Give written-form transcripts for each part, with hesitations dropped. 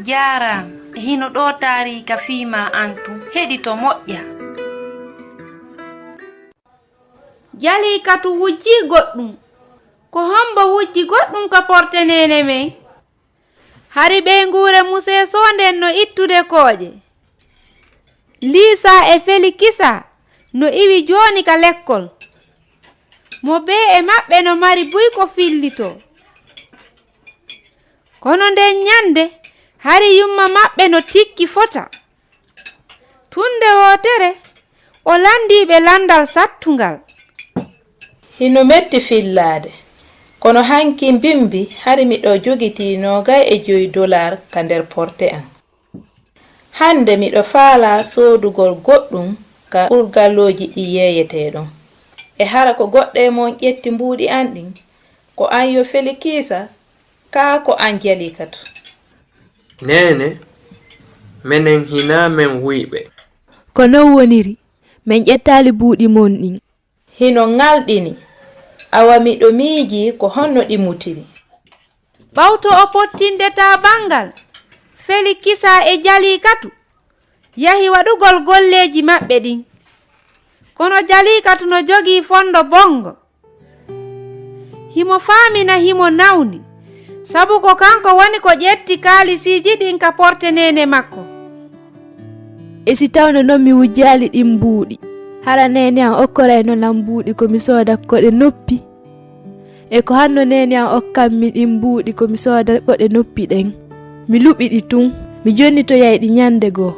Jaram, hino ɗo tarika fima antu heɗi to moƴƴa. Jalikatu wujji goɗɗum. Ko hombo wujji goɗɗum ka portenene men. Hari ɓe ngure muse sonden no ittude kooƴe. Lisa e Felikisa no iwi joni ka lekkol. Mo be e maɓɓe no mari buy ko fillito. Kono nden nyande hari yumma maɓɓe no tikki fota. Tunde wotere o landiɓe landal sattungal. Hino metti fillade. Kono hanki bimbi hari miɗo jogiti $25 ka nder porte an. Hande miɗo faala sodugol goɗɗum ka ɓurgalloji ɗi yeyeteɗon. E hara ko goɗɗe mon ƴetti mbuuɗi an ɗin, ko an yo Felikisa, ka ko an Jalikatu. Nene, menen hina men wuyɓe. Ko non woniri, men ƴettali buuɗi mon ɗin. Hino ngalɗini, awa miɗo miiji ko honno ɗi mutiri. Ɓawto o pottindeta bangal, Felikisa e Jalikatu yahi waɗugol golleji maɓɓe ɗin. Kono Jalikatu no jogi fondo bongo. Himo famina himo nawni, sabu ko kanko woni ko ƴetti kaalisiji ɗin ka portenene makko. E si tawno non mi wujjali ɗin mbuuɗi, hara nene an okkoray no lam mbuuɗi ko mi sooda koɗe noppi. E ko hanno nene an okkammi ɗin mbuuɗi ko mi sooda koɗe noppi ɗen. Mi luɓiɗi tun, mi jonnito yayɗi nyande goo.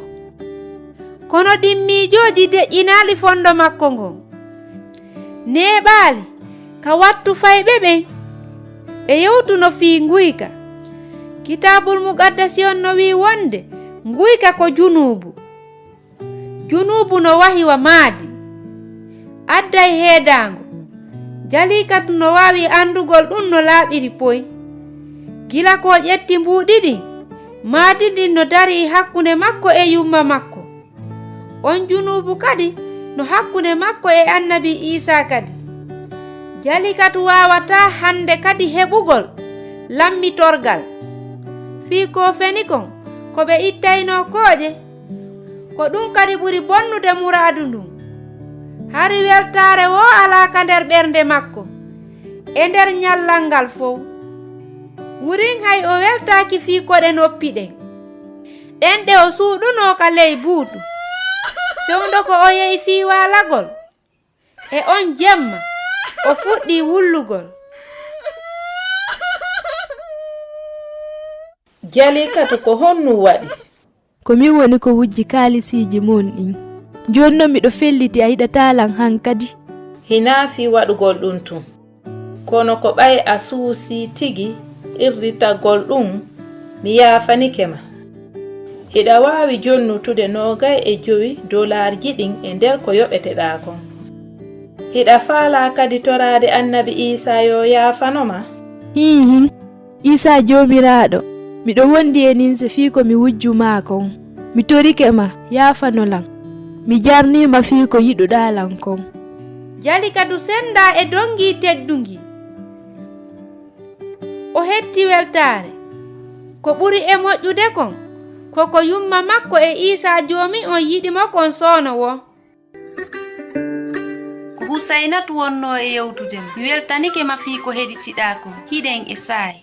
Kono ɗimmijoji deƴƴinali fondo makko ngon. Neɓaali ka wattu fayɓe ɓen. Ɓe yewtuno fii nguyka. Kitabul Muqaddasiyon no wi wonde nguyka ko junubu. Junubu no wahiwa maadi. Adday heedango. Jalikatu no wawi andugol ɗum no laaɓiri poy. Gila ko ƴetti mbuuɗi ɗin, maadi ɗin no dari hakkunde makko e yumma makko. On junubu kadi no hakkunde makko e annabi Isa kadi. Jalikatu wawata hande kadi heɓugol lammitorgal. Fii ko feni kon ko ɓe ittayno kooƴe, ko ɗum kadi ɓuri bonnude muradu ndun. Hari weltare wo alaka nder ɓernde makko e nder nyallal ngal fof. Wurin hay o weltaki fii koɗe noppi ɗen. Ɗenɗe o suuɗuno ka ley buutu. Fewndo ko o yehi fii walagol. E on jemma o fuɗɗi wullugol. Jalikatu ko honnu waɗi? Ko min woni ko wujji kaalisiji mon ɗin. Jonno miɗo felliti a yiɗatalan hankadi. Hina fi waɗugol ɗum tun. Kono ko ɓay a suusi tigi irritagol ɗum mi yafanike ma. Hiɗa wawi jonnutude $25 ɗin e nder ko yoɓeteɗa kon. Hiɗa faala kadi torade annabi Isa yo yafanoma? Hihin, Isa jomiraɗo, miɗo wondi e ninse fii ko mi wujjuma kon. Mi torike ma yafanolan. Mi jarnima fii ko yiɗuɗalan kon. Jalikatu senda e dongi teddungi. O hetti weltare. Ko ɓuri e moƴƴude kon, koko yumma makko e Isa joomi on yiɗimo kon soono wo. Ko Husainatu wonno e yewtudema. Mi weltanike ma fii ko heɗitiɗa kon. Hiɗen e saayi.